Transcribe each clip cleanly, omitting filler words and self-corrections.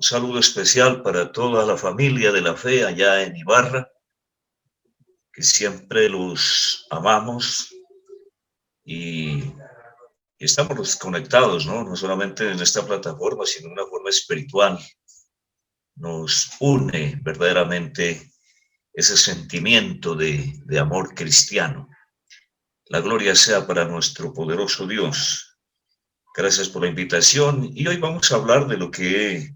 Un saludo especial para toda la familia de la fe allá en Ibarra, que siempre los amamos y estamos conectados, ¿no? No solamente en esta plataforma, sino de una forma espiritual. Nos une verdaderamente ese sentimiento de amor cristiano. La gloria sea para nuestro poderoso Dios. Gracias por la invitación y hoy vamos a hablar de lo que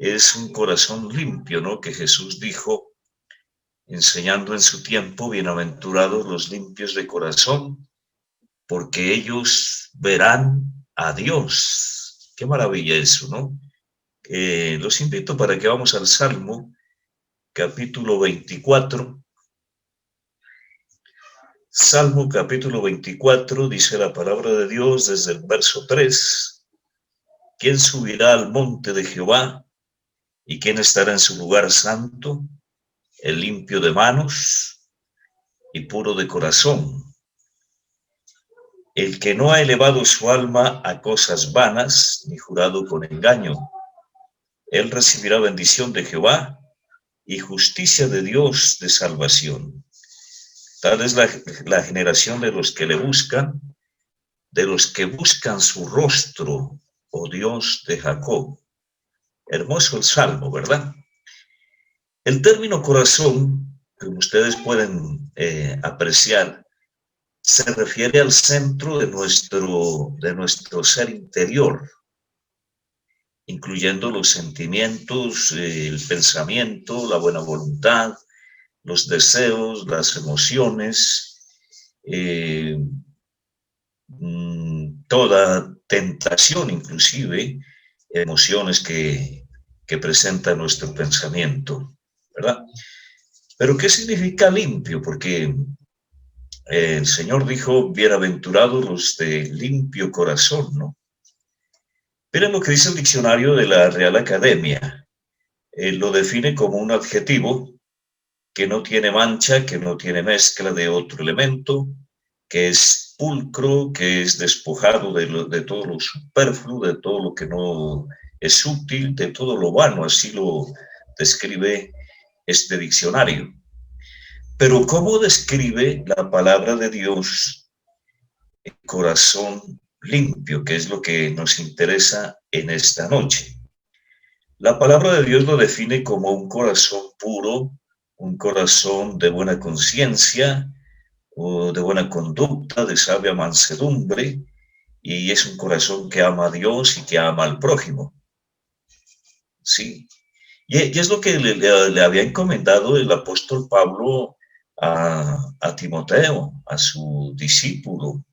es un corazón limpio, ¿no? Que Jesús dijo, enseñando en su tiempo, bienaventurados los limpios de corazón, porque ellos verán a Dios. Qué maravilla eso, ¿no? Los invito para que vamos al Salmo, capítulo 24. Salmo capítulo 24, dice la palabra de Dios desde el verso 3. ¿Quién subirá al monte de Jehová? ¿Y quién estará en su lugar santo? El limpio de manos y puro de corazón, el que no ha elevado su alma a cosas vanas, ni jurado con engaño. Él recibirá bendición de Jehová y justicia de Dios de salvación. Tal es la generación de los que le buscan, de los que buscan su rostro, oh Dios de Jacob. Hermoso el salmo, ¿verdad? El término corazón, como ustedes pueden apreciar, se refiere al centro de nuestro ser interior, incluyendo los sentimientos, el pensamiento, la buena voluntad, los deseos, las emociones, toda tentación, inclusive emociones que presenta nuestro pensamiento, ¿verdad? Pero ¿qué significa limpio? Porque el Señor dijo, bienaventurados los de limpio corazón, ¿no? Miren lo que dice el diccionario de la Real Academia. Lo define como un adjetivo que no tiene mancha, que no tiene mezcla de otro elemento, que es pulcro, que es despojado de todo lo superfluo, de todo lo que no es útil, de todo lo vano, así lo describe este diccionario. Pero ¿cómo describe la palabra de Dios el corazón limpio, que es lo que nos interesa en esta noche? La palabra de Dios lo define como un corazón puro, un corazón de buena conciencia o de buena conducta, de sabia mansedumbre, y es un corazón que ama a Dios y que ama al prójimo. Sí. Y es lo que le había encomendado el apóstol Pablo a Timoteo, a su discípulo,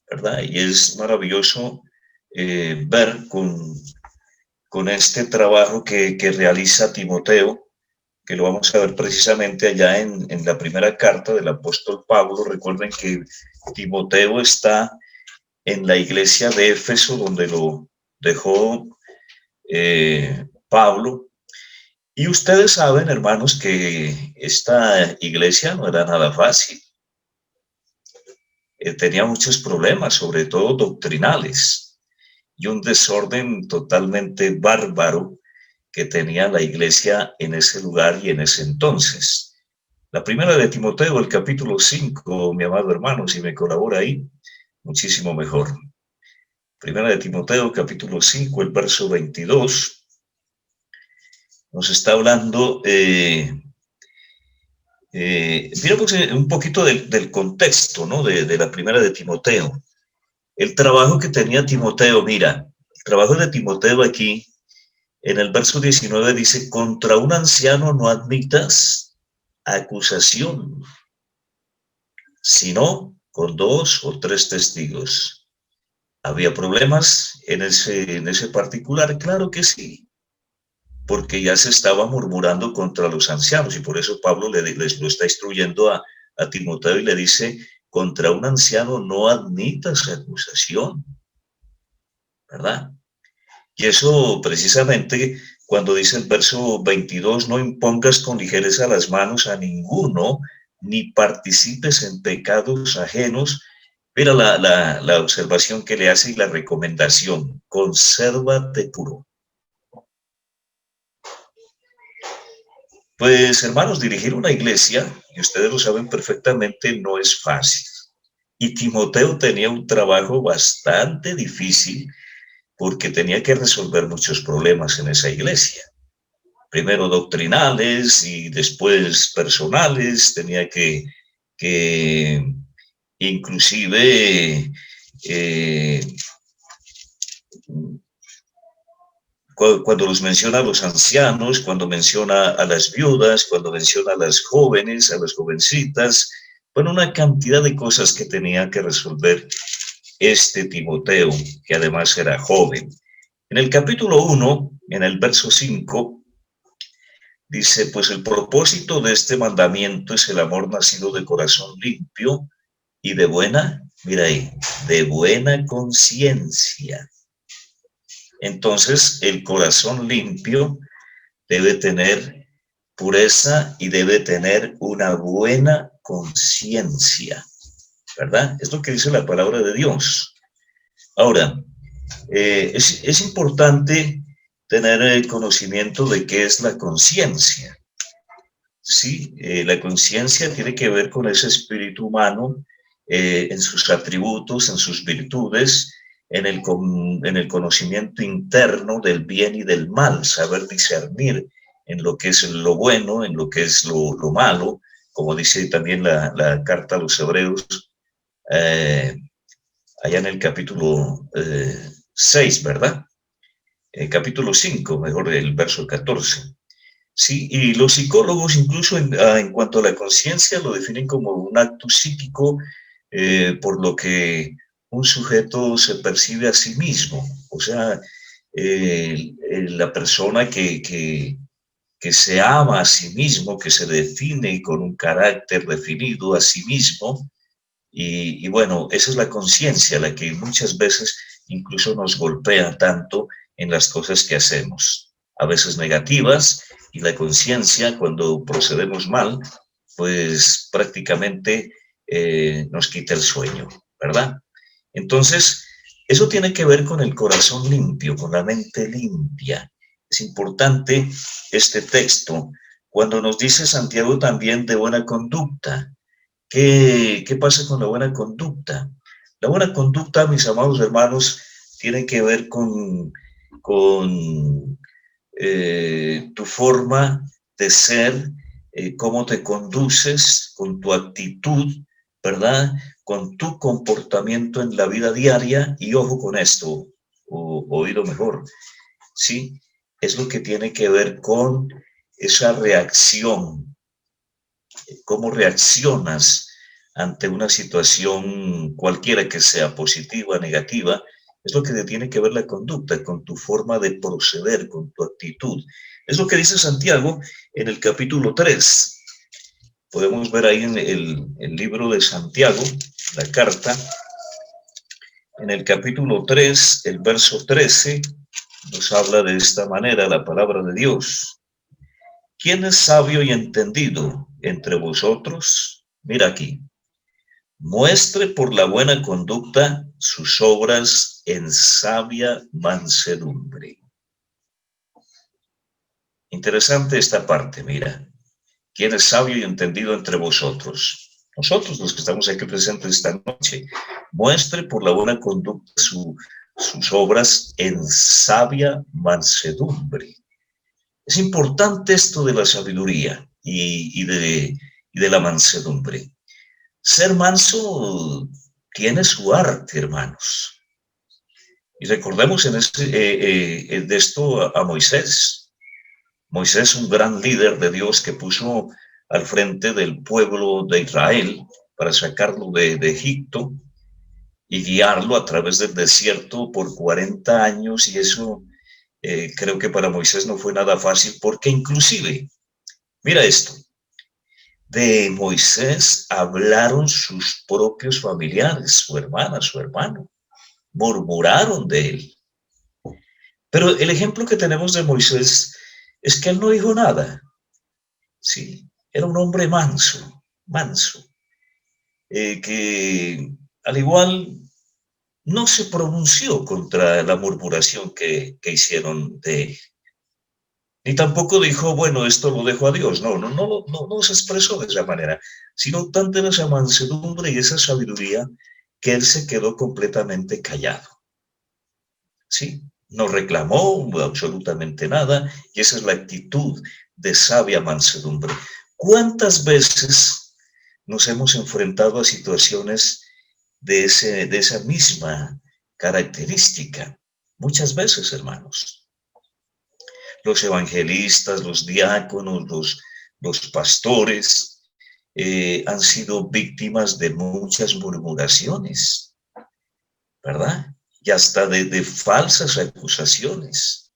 ¿verdad? Y es maravilloso ver con este trabajo que realiza Timoteo, que lo vamos a ver precisamente allá en la primera carta del apóstol Pablo. Recuerden que Timoteo está en la iglesia de Éfeso, donde lo dejó Pablo. Y ustedes saben, hermanos, que esta iglesia no era nada fácil. Tenía muchos problemas, sobre todo doctrinales, y un desorden totalmente bárbaro que tenía la iglesia en ese lugar y en ese entonces. La primera de Timoteo, el capítulo 5, mi amado hermano, si me colabora ahí, muchísimo mejor. Primera de Timoteo, capítulo 5, el verso 22, nos está hablando, miremos un poquito del contexto, ¿no? De la primera de Timoteo. El trabajo que tenía Timoteo, mira, el trabajo de Timoteo aquí, en el verso 19 dice, contra un anciano no admitas acusación, sino con 2 o 3 testigos. ¿Había problemas en ese particular? Claro que sí, porque ya se estaba murmurando contra los ancianos y por eso Pablo les lo está instruyendo a Timoteo y le dice, contra un anciano no admitas acusación, ¿verdad? Y eso precisamente cuando dice el verso 22, no impongas con ligereza las manos a ninguno, ni participes en pecados ajenos. Mira la observación que le hace y la recomendación, consérvate puro. Pues hermanos, dirigir una iglesia, y ustedes lo saben perfectamente, no es fácil. Y Timoteo tenía un trabajo bastante difícil porque tenía que resolver muchos problemas en esa iglesia. Primero doctrinales y después personales, tenía que inclusive eh, cuando los menciona a los ancianos, cuando menciona a las viudas, cuando menciona a las jóvenes, a las jovencitas, bueno, una cantidad de cosas que tenía que resolver este Timoteo, que además era joven. En el capítulo 1, en el verso 5, dice, pues el propósito de este mandamiento es el amor nacido de corazón limpio y de buena, mira ahí, de buena conciencia. Entonces, el corazón limpio debe tener pureza y debe tener una buena conciencia, ¿verdad? Es lo que dice la palabra de Dios. Ahora, es importante tener el conocimiento de qué es la conciencia. Sí, la conciencia tiene que ver con ese espíritu humano en sus atributos, en sus virtudes, en el conocimiento interno del bien y del mal, saber discernir en lo que es lo bueno, en lo que es lo malo, como dice también la carta a los Hebreos, eh, allá en el capítulo 6, ¿verdad? Capítulo 5, mejor el verso 14. Sí, y los psicólogos incluso en cuanto a la conciencia lo definen como un acto psíquico por lo que un sujeto se percibe a sí mismo. O sea, la persona que se ama a sí mismo, que se define con un carácter definido a sí mismo. Y bueno, esa es la conciencia, la que muchas veces incluso nos golpea tanto en las cosas que hacemos, a veces negativas, y la conciencia, cuando procedemos mal, pues prácticamente nos quita el sueño, ¿verdad? Entonces, eso tiene que ver con el corazón limpio, con la mente limpia. Es importante este texto cuando nos dice Santiago también de buena conducta. ¿Qué pasa con la buena conducta? La buena conducta, mis amados hermanos, tiene que ver con tu forma de ser, cómo te conduces, con tu actitud, ¿verdad? Con tu comportamiento en la vida diaria y ojo con esto, oído mejor, ¿sí? Es lo que tiene que ver con esa reacción, cómo reaccionas ante una situación cualquiera que sea positiva, negativa, es lo que te tiene que ver la conducta, con tu forma de proceder, con tu actitud. Es lo que dice Santiago en el capítulo 3. Podemos ver ahí en el libro de Santiago, la carta, en el capítulo 3, el verso 13, nos habla de esta manera la palabra de Dios. ¿Quién es sabio y entendido entre vosotros? Mira aquí. Muestre por la buena conducta sus obras en sabia mansedumbre. Interesante esta parte, mira. ¿Quién es sabio y entendido entre vosotros? Nosotros, los que estamos aquí presentes esta noche. Muestre por la buena conducta sus obras en sabia mansedumbre. Es importante esto de la sabiduría y de la mansedumbre. Ser manso tiene su arte, hermanos. Y recordemos de esto a Moisés. Moisés, un gran líder de Dios que puso al frente del pueblo de Israel para sacarlo de Egipto y guiarlo a través del desierto por 40 años. Y eso creo que para Moisés no fue nada fácil porque inclusive, mira esto, de Moisés hablaron sus propios familiares, su hermana, su hermano, murmuraron de él. Pero el ejemplo que tenemos de Moisés es que él no dijo nada, ¿sí? Era un hombre manso, manso, que al igual no se pronunció contra la murmuración que hicieron de él. Ni tampoco dijo, bueno, esto lo dejo a Dios. No se expresó de esa manera, sino tanto en esa mansedumbre y esa sabiduría que él se quedó completamente callado. ¿Sí? No reclamó absolutamente nada y esa es la actitud de sabia mansedumbre. ¿Cuántas veces nos hemos enfrentado a situaciones de esa misma característica? Muchas veces, hermanos. Los evangelistas, los diáconos, los pastores han sido víctimas de muchas murmuraciones, ¿verdad? Y hasta de falsas acusaciones.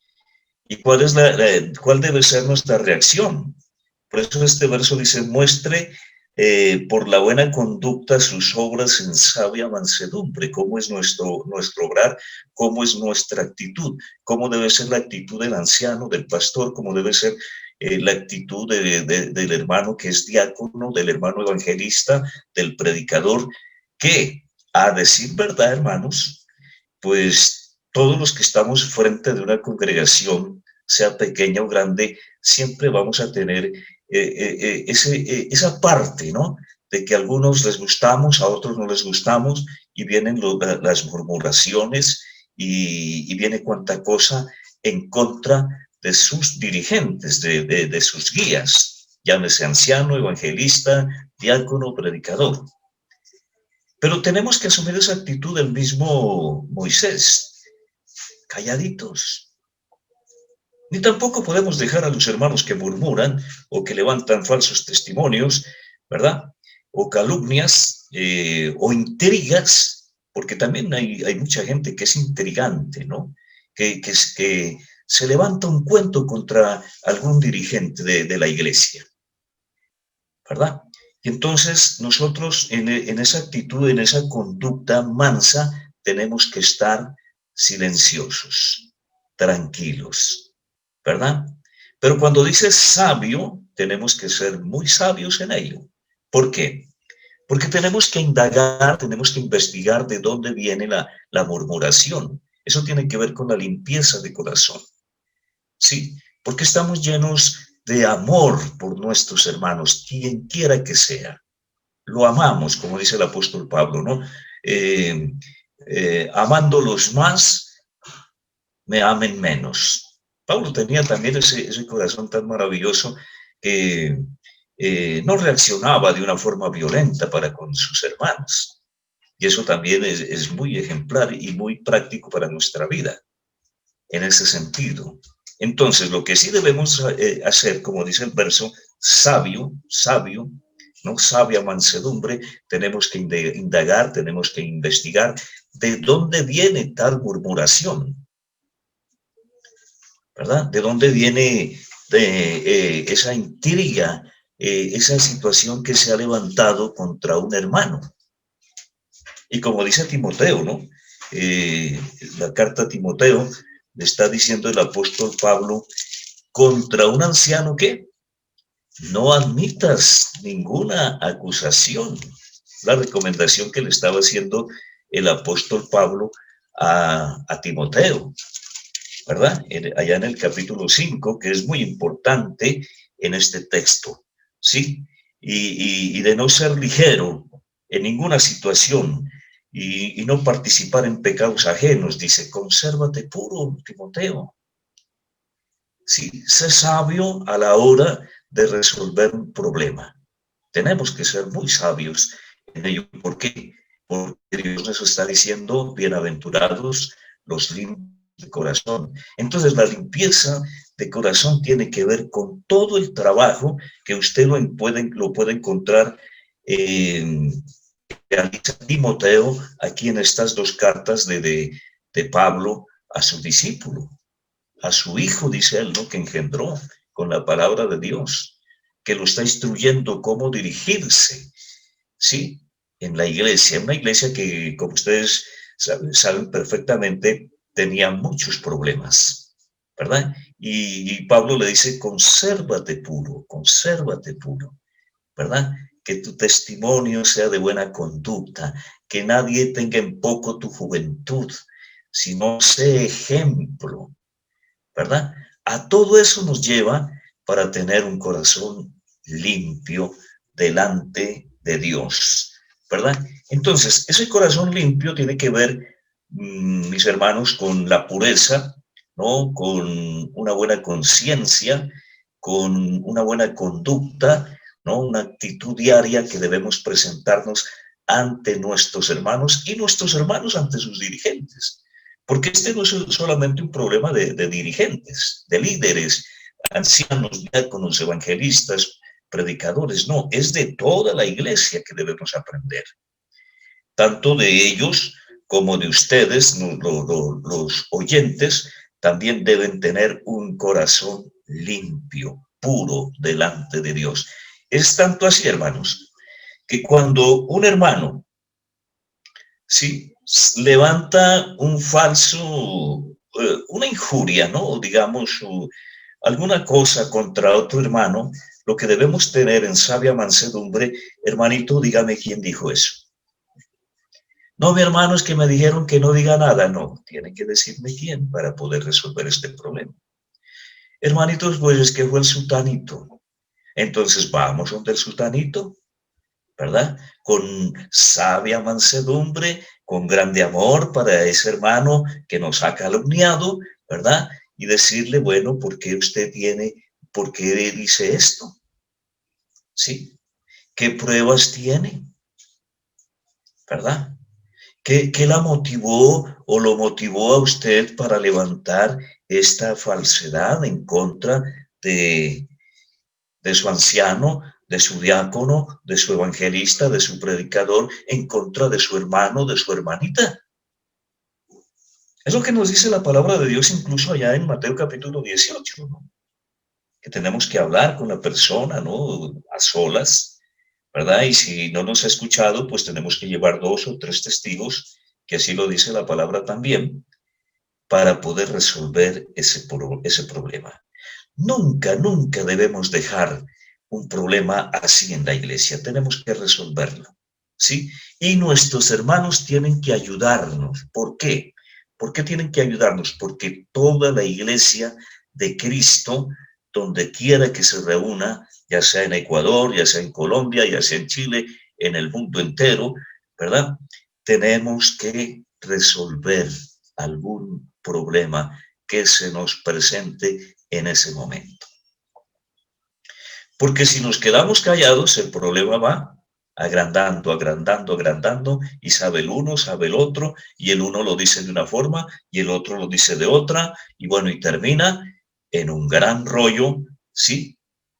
¿Y cuál debe ser nuestra reacción? Por eso este verso dice, muestre por la buena conducta sus obras en sabia mansedumbre. ¿Cómo es nuestro obrar? ¿Cómo es nuestra actitud? ¿Cómo debe ser la actitud del anciano, del pastor? ¿Cómo debe ser la actitud del hermano que es diácono, del hermano evangelista, del predicador? Que, a decir verdad, hermanos, pues todos los que estamos frente de una congregación, sea pequeña o grande, siempre vamos a tener esa parte, ¿no? De que a algunos les gustamos, a otros no les gustamos, y vienen las murmuraciones y viene cuanta cosa en contra de sus dirigentes, de sus guías, llámese anciano, evangelista, diácono, predicador. Pero tenemos que asumir esa actitud del mismo Moisés, calladitos. Ni tampoco podemos dejar a los hermanos que murmuran o que levantan falsos testimonios, ¿verdad? O calumnias o intrigas, porque también hay mucha gente que es intrigante, ¿no? Que se levanta un cuento contra algún dirigente de la iglesia, ¿verdad? Y entonces nosotros en esa actitud, en esa conducta mansa, tenemos que estar silenciosos, tranquilos, ¿verdad? Pero cuando dice sabio, tenemos que ser muy sabios en ello. ¿Por qué? Porque tenemos que indagar, tenemos que investigar de dónde viene la murmuración. Eso tiene que ver con la limpieza de corazón. Sí, porque estamos llenos de amor por nuestros hermanos, quien quiera que sea. Lo amamos, como dice el apóstol Pablo, ¿no? Amándolos más, me amen menos. Pablo tenía también ese corazón tan maravilloso que no reaccionaba de una forma violenta para con sus hermanos. Y eso también es muy ejemplar y muy práctico para nuestra vida, en ese sentido. Entonces, lo que sí debemos hacer, como dice el verso, sabio, ¿no? Sabia mansedumbre, tenemos que indagar, tenemos que investigar de dónde viene tal murmuración, ¿verdad? De dónde viene esa intriga, esa situación que se ha levantado contra un hermano. Y como dice Timoteo, ¿no? La carta a Timoteo le está diciendo el apóstol Pablo, contra un anciano que no admitas ninguna acusación. La recomendación que le estaba haciendo el apóstol Pablo a Timoteo, ¿verdad? Allá en el capítulo 5, que es muy importante en este texto, ¿sí? Y de no ser ligero en ninguna situación y no participar en pecados ajenos, dice, consérvate puro, Timoteo. Sí, sé sabio a la hora de resolver un problema. Tenemos que ser muy sabios en ello. ¿Por qué? Porque Dios nos está diciendo, bienaventurados los limpios de corazón. Entonces, la limpieza de corazón tiene que ver con todo el trabajo que usted lo puede encontrar realiza Timoteo aquí en estas dos cartas de Pablo a su discípulo, a su hijo, dice él, ¿no? Que engendró con la palabra de Dios, que lo está instruyendo cómo dirigirse, ¿sí? En la iglesia, una iglesia que, como ustedes saben perfectamente, tenía muchos problemas, ¿verdad? Y Pablo le dice, consérvate puro, ¿verdad? Que tu testimonio sea de buena conducta, que nadie tenga en poco tu juventud, sino sé ejemplo, ¿verdad? A todo eso nos lleva para tener un corazón limpio delante de Dios, ¿verdad? Entonces, ese corazón limpio tiene que ver, mis hermanos, con la pureza, ¿no? Con una buena conciencia, con una buena conducta, ¿no? Una actitud diaria que debemos presentarnos ante nuestros hermanos y nuestros hermanos ante sus dirigentes. Porque este no es solamente un problema de dirigentes, de líderes, ancianos, diáconos, evangelistas, predicadores, no, es de toda la iglesia que debemos aprender. Tanto de ellos como de ustedes, los oyentes, también deben tener un corazón limpio, puro delante de Dios. Es tanto así, hermanos, que cuando un hermano, sí, levanta un falso, una injuria, ¿no? O digamos, alguna cosa contra otro hermano, lo que debemos tener en sabia mansedumbre, hermanito, dígame quién dijo eso. No, mi hermano, es que me dijeron que no diga nada. No, tiene que decirme quién para poder resolver este problema. Hermanitos, pues es que fue el sultanito. Entonces vamos donde el sultanito, ¿verdad? Con sabia mansedumbre, con grande amor para ese hermano que nos ha calumniado, ¿verdad? Y decirle, bueno, ¿por qué usted tiene, por qué dice esto? ¿Sí? ¿Qué pruebas tiene? ¿Verdad? ¿Qué la motivó o lo motivó a usted para levantar esta falsedad en contra de, de su anciano, de su diácono, de su evangelista, de su predicador, en contra de su hermano, de su hermanita? Es lo que nos dice la palabra de Dios incluso allá en Mateo capítulo 18, ¿no? Que tenemos que hablar con la persona, ¿no? A solas, ¿verdad? Y si no nos ha escuchado, pues tenemos que llevar 2 o 3 testigos, que así lo dice la palabra también, para poder resolver ese problema. Nunca, nunca debemos dejar un problema así en la iglesia. Tenemos que resolverlo, ¿sí? Y nuestros hermanos tienen que ayudarnos. ¿Por qué? ¿Por qué tienen que ayudarnos? Porque toda la iglesia de Cristo, donde quiera que se reúna, ya sea en Ecuador, ya sea en Colombia, ya sea en Chile, en el mundo entero, ¿verdad? Tenemos que resolver algún problema que se nos presente en ese momento. Porque si nos quedamos callados, el problema va agrandando, agrandando, agrandando, y sabe el uno, sabe el otro, y el uno lo dice de una forma, y el otro lo dice de otra, y bueno, y termina en un gran rollo, ¿sí?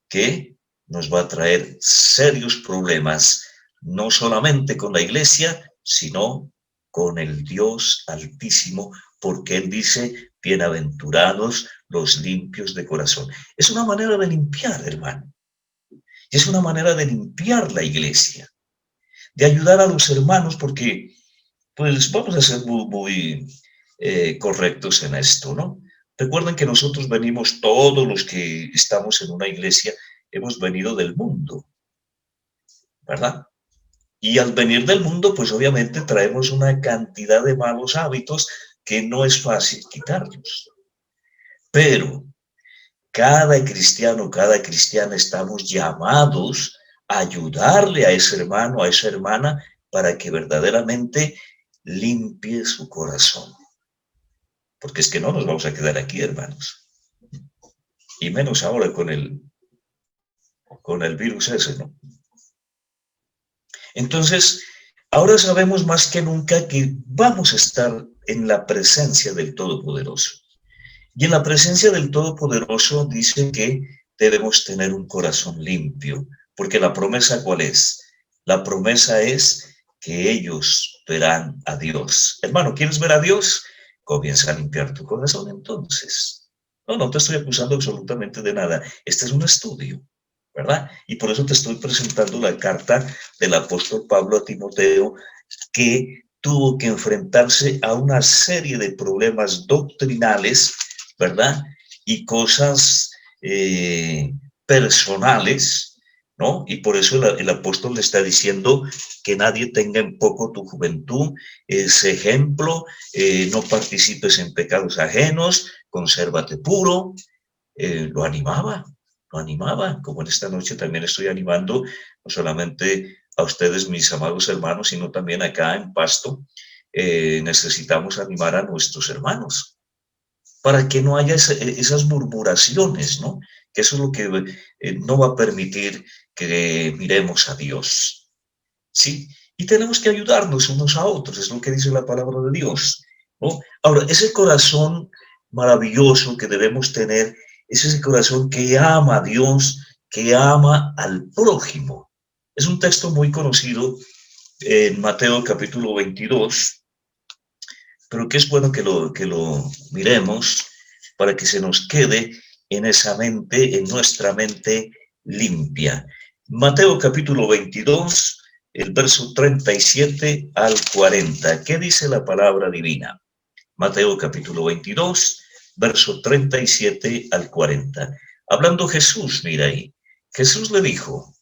Que nos va a traer serios problemas, no solamente con la iglesia, sino con el Dios Altísimo, porque Él dice, bienaventurados los limpios de corazón. Es una manera de limpiar, hermano. Es una manera de limpiar la iglesia, de ayudar a los hermanos, porque, pues, vamos a ser muy correctos en esto, ¿no? Recuerden que nosotros venimos, todos los que estamos en una iglesia, hemos venido del mundo, ¿verdad? Y al venir del mundo, pues obviamente traemos una cantidad de malos hábitos que no es fácil quitarlos. Pero cada cristiana estamos llamados a ayudarle a ese hermano, a esa hermana, para que verdaderamente limpie su corazón. Porque es que no nos vamos a quedar aquí, hermanos. Y menos ahora con el virus ese, ¿no? Entonces, ahora sabemos más que nunca que vamos a estar en la presencia del Todopoderoso. Y en la presencia del Todopoderoso dice que debemos tener un corazón limpio, porque la promesa, ¿cuál es? La promesa es que ellos verán a Dios. Hermano, ¿quieres ver a Dios? Comienza a limpiar tu corazón entonces. No, no te estoy acusando absolutamente de nada. Este es un estudio, ¿verdad? Y por eso te estoy presentando la carta del apóstol Pablo a Timoteo, que tuvo que enfrentarse a una serie de problemas doctrinales, ¿verdad? Y cosas personales, ¿no? Y por eso el apóstol le está diciendo que nadie tenga en poco tu juventud, ese ejemplo, no participes en pecados ajenos, consérvate puro, lo animaba, como en esta noche también estoy animando no solamente a ustedes, mis amados hermanos, sino también acá en Pasto. Necesitamos animar a nuestros hermanos para que no haya esas murmuraciones, ¿no? Que eso es lo que no va a permitir que miremos a Dios, ¿sí? Y tenemos que ayudarnos unos a otros, es lo que dice la palabra de Dios, ¿no? Ahora, ese corazón maravilloso que debemos tener es ese corazón que ama a Dios, que ama al prójimo. Es un texto muy conocido en Mateo capítulo 22, pero que es bueno que lo miremos para que se nos quede en esa mente, en nuestra mente limpia. Mateo capítulo 22, el verso 37 al 40. ¿Qué dice la palabra divina? Mateo capítulo 22, verso 37 al 40. Hablando Jesús, mira ahí. Jesús le dijo,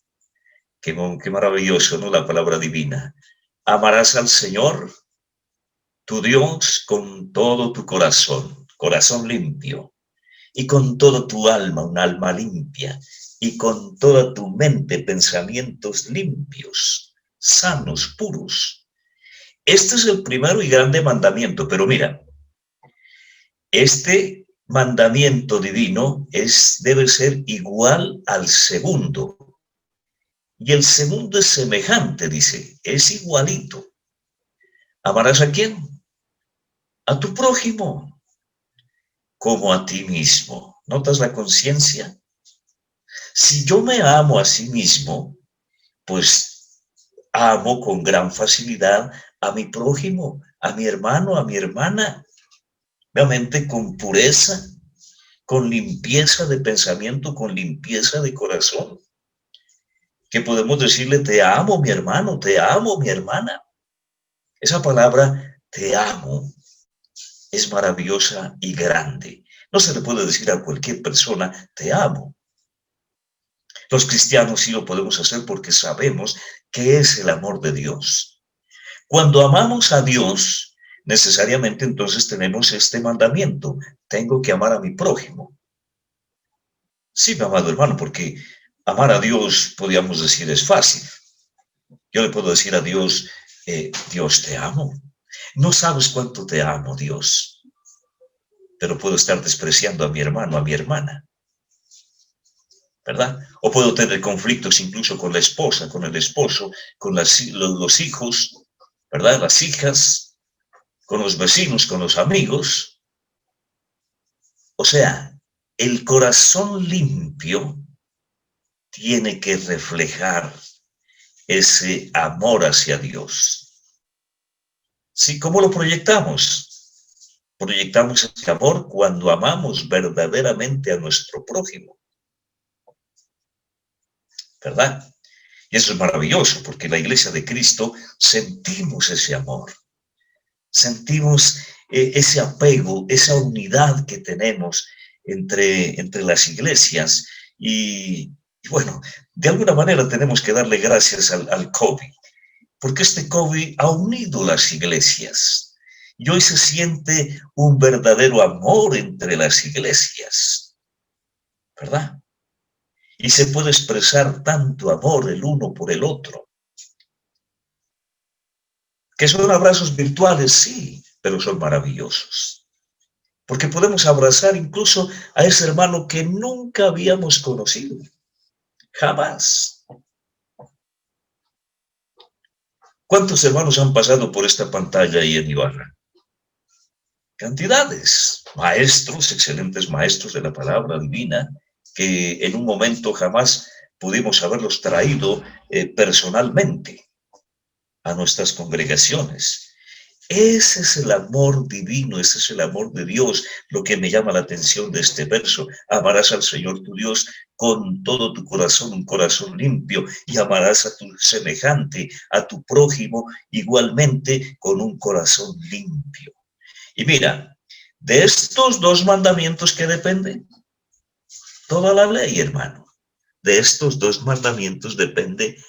qué maravilloso, ¿no? La palabra divina. Amarás al Señor, tu Dios, con todo tu corazón, corazón limpio, y con toda tu alma, un alma limpia, y con toda tu mente, pensamientos limpios, sanos, puros. Este es el primero y grande mandamiento, pero mira, este mandamiento divino debe ser igual al segundo. Y el segundo es semejante, dice, es igualito. ¿Amarás a quién? A tu prójimo, como a ti mismo. ¿Notas la conciencia? Si yo me amo a sí mismo, pues amo con gran facilidad a mi prójimo, a mi hermano, a mi hermana, realmente con pureza, con limpieza de pensamiento, con limpieza de corazón. Que podemos decirle, te amo, mi hermano, te amo, mi hermana. Esa palabra, te amo, es maravillosa y grande. No se le puede decir a cualquier persona, te amo. Los cristianos sí lo podemos hacer porque sabemos que es el amor de Dios. Cuando amamos a Dios, necesariamente entonces tenemos este mandamiento. Tengo que amar a mi prójimo. Sí, mi amado hermano, porque amar a Dios, podríamos decir, es fácil. Yo le puedo decir a Dios, Dios te amo. No sabes cuánto te amo, Dios. Pero puedo estar despreciando a mi hermano, a mi hermana. ¿Verdad? O puedo tener conflictos incluso con la esposa, con el esposo, con los hijos, ¿verdad? Las hijas, con los vecinos, con los amigos. O sea, el corazón limpio tiene que reflejar ese amor hacia Dios. ¿Sí? ¿Cómo lo proyectamos? Proyectamos ese amor cuando amamos verdaderamente a nuestro prójimo. ¿Verdad? Y eso es maravilloso, porque en la iglesia de Cristo sentimos ese amor, sentimos ese apego, esa unidad que tenemos entre las iglesias. Y bueno, de alguna manera tenemos que darle gracias al COVID, porque este COVID ha unido las iglesias. Y hoy se siente un verdadero amor entre las iglesias, ¿verdad? Y se puede expresar tanto amor el uno por el otro. Que son abrazos virtuales, sí, pero son maravillosos. Porque podemos abrazar incluso a ese hermano que nunca habíamos conocido. Jamás. ¿Cuántos hermanos han pasado por esta pantalla ahí en Ibarra? Cantidades. Maestros, excelentes maestros de la palabra divina, que en un momento jamás pudimos haberlos traído personalmente a nuestras congregaciones. Ese es el amor divino, ese es el amor de Dios, lo que me llama la atención de este verso. Amarás al Señor tu Dios con todo tu corazón, un corazón limpio, y amarás a tu semejante, a tu prójimo, igualmente con un corazón limpio. Y mira, de estos dos mandamientos que dependen toda la ley, hermano. De estos dos mandamientos depende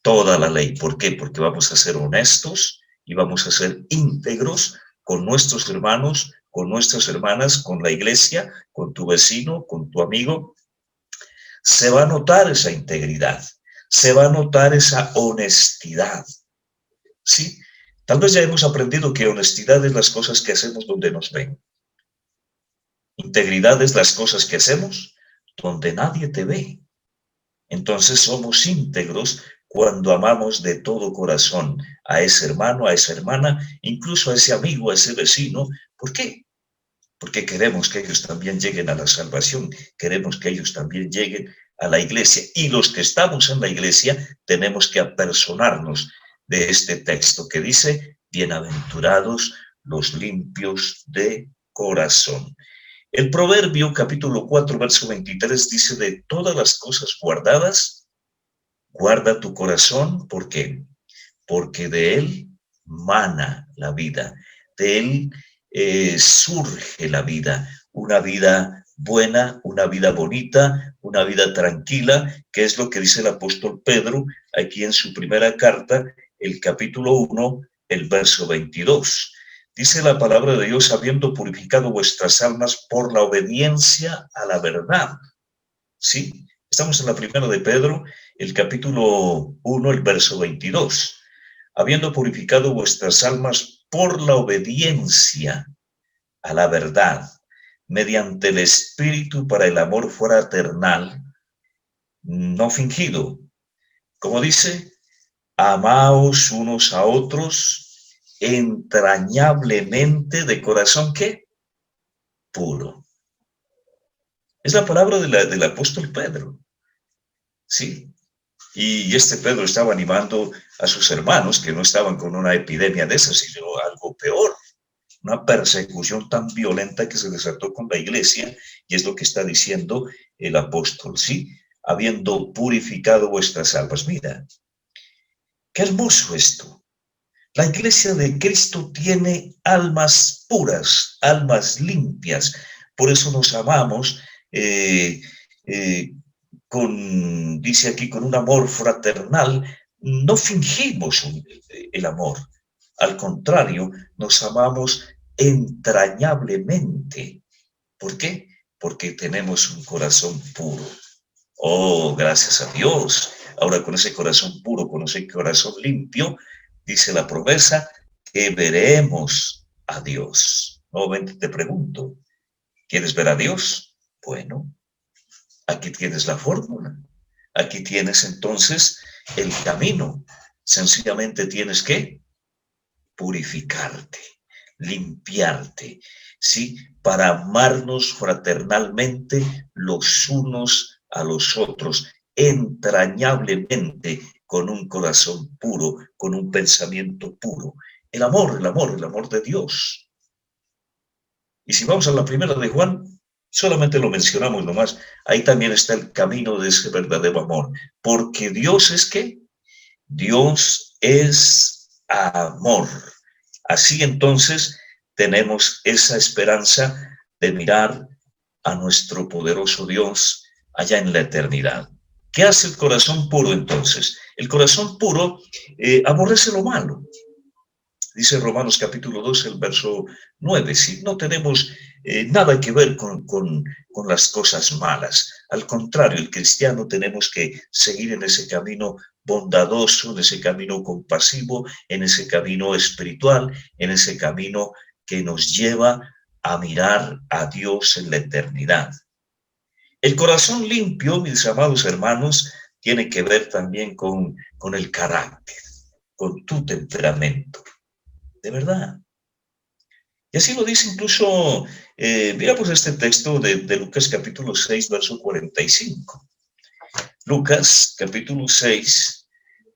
toda la ley. ¿Por qué? Porque vamos a ser honestos y vamos a ser íntegros con nuestros hermanos, con nuestras hermanas, con la iglesia, con tu vecino, con tu amigo, se va a notar esa integridad, se va a notar esa honestidad, ¿sí? Tal vez ya hemos aprendido que honestidad es las cosas que hacemos donde nos ven. Integridad es las cosas que hacemos donde nadie te ve. Entonces somos íntegros cuando amamos de todo corazón a ese hermano, a esa hermana, incluso a ese amigo, a ese vecino. ¿Por qué? Porque queremos que ellos también lleguen a la salvación, queremos que ellos también lleguen a la iglesia. Y los que estamos en la iglesia tenemos que apersonarnos de este texto que dice, bienaventurados los limpios de corazón. El Proverbio capítulo 4, verso 23 dice, de todas las cosas guardadas, guarda tu corazón. ¿Por qué? Porque de él mana la vida, de él surge la vida, una vida buena, una vida bonita, una vida tranquila, que es lo que dice el apóstol Pedro aquí en su primera carta, el capítulo 1, el verso 22. Dice la palabra de Dios, habiendo purificado vuestras almas por la obediencia a la verdad. ¿Sí? Estamos en la primera de Pedro, el capítulo 1, el verso 22. Habiendo purificado vuestras almas por la obediencia a la verdad, mediante el Espíritu para el amor fraternal, no fingido. Como dice, amaos unos a otros entrañablemente de corazón, ¿qué? Puro. Es la palabra del apóstol Pedro. Sí. Y este Pedro estaba animando a sus hermanos que no estaban con una epidemia de esas, sino algo peor, una persecución tan violenta que se desató con la iglesia, y es lo que está diciendo el apóstol, ¿sí? Habiendo purificado vuestras almas. Mira, qué hermoso esto. La iglesia de Cristo tiene almas puras, almas limpias. Por eso nos amamos dice aquí, con un amor fraternal. No fingimos el amor. Al contrario, nos amamos entrañablemente. ¿Por qué? Porque tenemos un corazón puro. Oh, gracias a Dios. Ahora con ese corazón puro, con ese corazón limpio, dice la promesa que veremos a Dios. Nuevamente te pregunto, ¿quieres ver a Dios? Bueno, aquí tienes la fórmula. Aquí tienes entonces el camino. Sencillamente tienes que purificarte, limpiarte, ¿sí? Para amarnos fraternalmente los unos a los otros, entrañablemente, con un corazón puro, con un pensamiento puro. El amor, el amor, el amor de Dios. Y si vamos a la primera de Juan, solamente lo mencionamos nomás, ahí también está el camino de ese verdadero amor. Porque Dios es ¿qué? Dios es amor. Así entonces tenemos esa esperanza de mirar a nuestro poderoso Dios allá en la eternidad. ¿Qué hace el corazón puro entonces? El corazón puro aborrece lo malo. Dice Romanos capítulo 2, el verso 9, si no tenemos nada que ver con las cosas malas. Al contrario, el cristiano tenemos que seguir en ese camino bondadoso, en ese camino compasivo, en ese camino espiritual, en ese camino que nos lleva a mirar a Dios en la eternidad. El corazón limpio, mis amados hermanos, tiene que ver también con el carácter, con tu temperamento. De verdad. Y así lo dice incluso, miramos este texto de Lucas capítulo 6, verso 45. Lucas capítulo 6,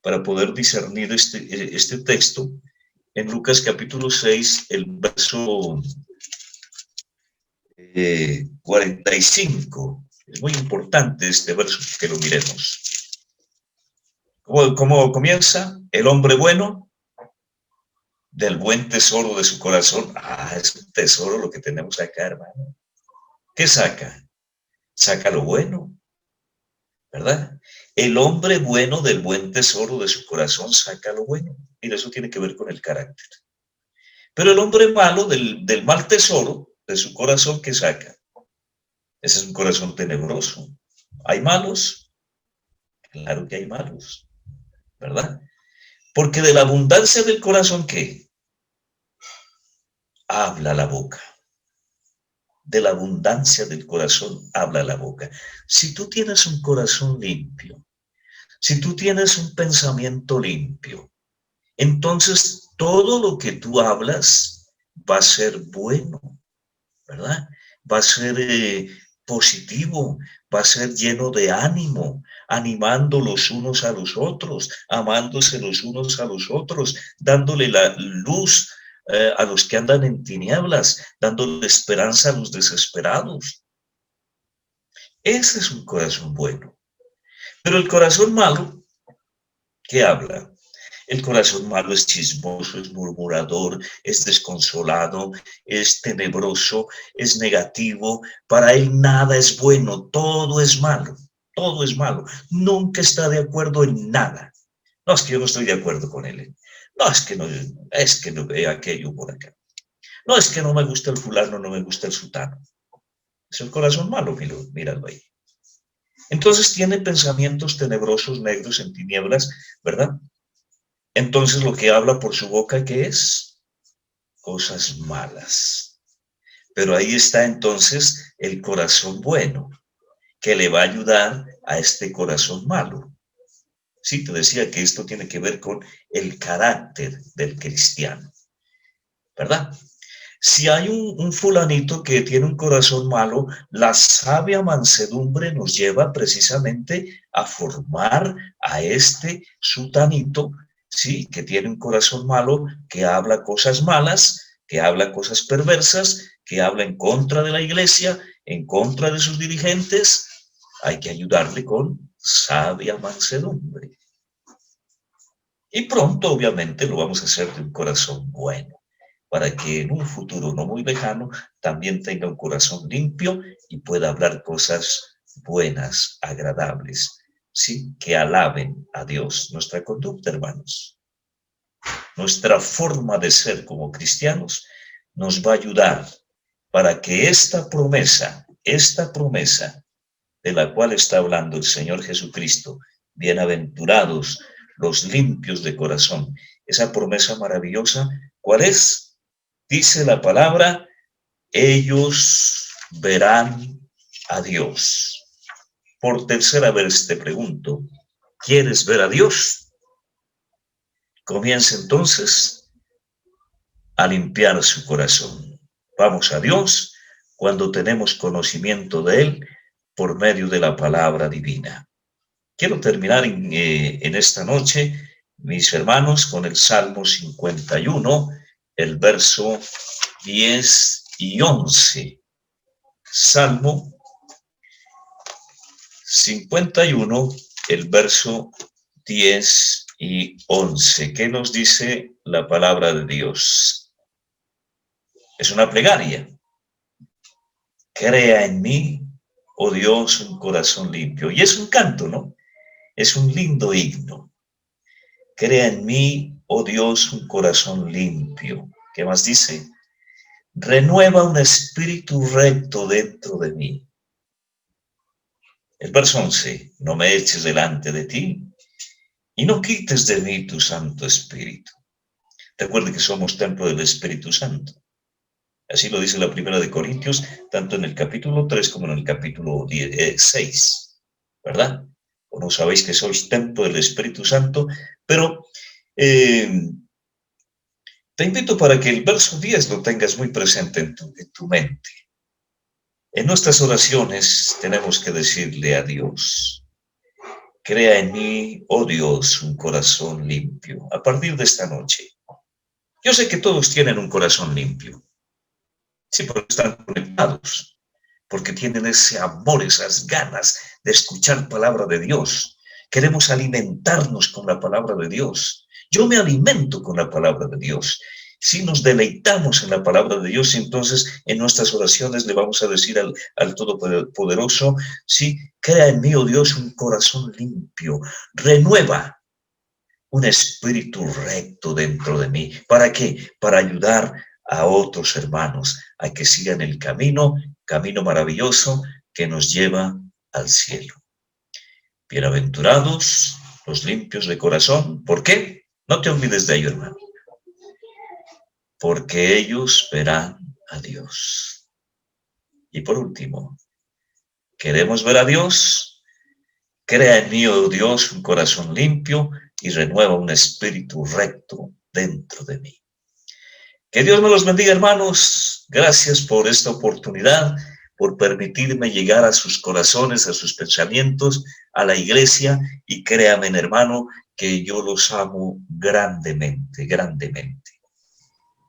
para poder discernir este texto, en Lucas capítulo 6, el verso 45. Es muy importante este verso que lo miremos. ¿Cómo comienza? El hombre bueno, del buen tesoro de su corazón. Es un tesoro lo que tenemos acá, hermano. ¿Qué saca? Saca lo bueno, ¿verdad? El hombre bueno del buen tesoro de su corazón saca lo bueno. Mira, eso tiene que ver con el carácter. Pero el hombre malo del mal tesoro de su corazón que saca. Ese es un corazón tenebroso. ¿Hay malos? Claro que hay malos, ¿verdad? Porque de la abundancia del corazón, ¿qué? Habla la boca. De la abundancia del corazón habla la boca. Si tú tienes un corazón limpio, si tú tienes un pensamiento limpio, entonces todo lo que tú hablas va a ser bueno, ¿verdad? Va a ser positivo, va a ser lleno de ánimo, animando los unos a los otros, amándose los unos a los otros, dándole la luz a los que andan en tinieblas, dándole esperanza a los desesperados. Ese es un corazón bueno. Pero el corazón malo, ¿qué habla? El corazón malo es chismoso, es murmurador, es desconsolado, es tenebroso, es negativo. Para él nada es bueno, todo es malo, todo es malo. Nunca está de acuerdo en nada. No, es que yo no estoy de acuerdo con él. No, es que no veo aquello por acá. No, es que no me gusta el fulano, no me gusta el sutano. Es el corazón malo, míralo ahí. Entonces tiene pensamientos tenebrosos, negros, en tinieblas, ¿verdad? Entonces lo que habla por su boca, ¿qué es? Cosas malas. Pero ahí está entonces el corazón bueno, que le va a ayudar a este corazón malo. Sí, te decía que esto tiene que ver con el carácter del cristiano, ¿verdad? Si hay un fulanito que tiene un corazón malo, la sabia mansedumbre nos lleva precisamente a formar a este sutanito, sí, que tiene un corazón malo, que habla cosas malas, que habla cosas perversas, que habla en contra de la iglesia, en contra de sus dirigentes. Hay que ayudarle con sabia mansedumbre. Y pronto, obviamente, lo vamos a hacer de un corazón bueno, para que en un futuro no muy lejano también tenga un corazón limpio y pueda hablar cosas buenas, agradables, ¿sí? Que alaben a Dios. Nuestra conducta, hermanos, nuestra forma de ser como cristianos nos va a ayudar para que esta promesa de la cual está hablando el Señor Jesucristo, bienaventurados los limpios de corazón, esa promesa maravillosa, ¿cuál es? Dice la palabra, ellos verán a Dios. Por tercera vez te pregunto, ¿quieres ver a Dios? Comienza entonces a limpiar su corazón. Vamos a Dios cuando tenemos conocimiento de Él por medio de la palabra divina. Quiero terminar en esta noche, mis hermanos, con el Salmo 51, el verso 10 y 11. Salmo 51, el verso 10 y 11. ¿Qué nos dice la palabra de Dios? Es una plegaria. Crea en mí, oh Dios, un corazón limpio. Y es un canto, ¿no? Es un lindo himno. Crea en mí, oh Dios, un corazón limpio. ¿Qué más dice? Renueva un espíritu recto dentro de mí. El verso 11, no me eches delante de ti y no quites de mí tu Santo Espíritu. Recuerde que somos templo del Espíritu Santo. Así lo dice la primera de Corintios, tanto en el capítulo 3 como en el capítulo 6, ¿verdad? O no sabéis que sois templo del Espíritu Santo, pero te invito para que el verso 10 lo tengas muy presente en tu mente. En nuestras oraciones tenemos que decirle a Dios, crea en mí, oh Dios, un corazón limpio. A partir de esta noche, yo sé que todos tienen un corazón limpio. Sí, porque están conectados, porque tienen ese amor, esas ganas de escuchar palabra de Dios. Queremos alimentarnos con la palabra de Dios. Yo me alimento con la palabra de Dios. Si nos deleitamos en la palabra de Dios, entonces en nuestras oraciones le vamos a decir al Todopoderoso, sí, crea en mí, oh Dios, un corazón limpio, renueva un espíritu recto dentro de mí. ¿Para qué? Para ayudar a otros hermanos a que sigan el camino maravilloso que nos lleva al cielo. Bienaventurados los limpios de corazón. ¿Por qué? No te olvides de ello, hermano. Porque ellos verán a Dios. Y por último, ¿queremos ver a Dios? Crea en mí, oh Dios, un corazón limpio y renueva un espíritu recto dentro de mí. Que Dios me los bendiga, hermanos. Gracias por esta oportunidad, por permitirme llegar a sus corazones, a sus pensamientos, a la iglesia. Y créanme, hermano, que yo los amo grandemente, grandemente.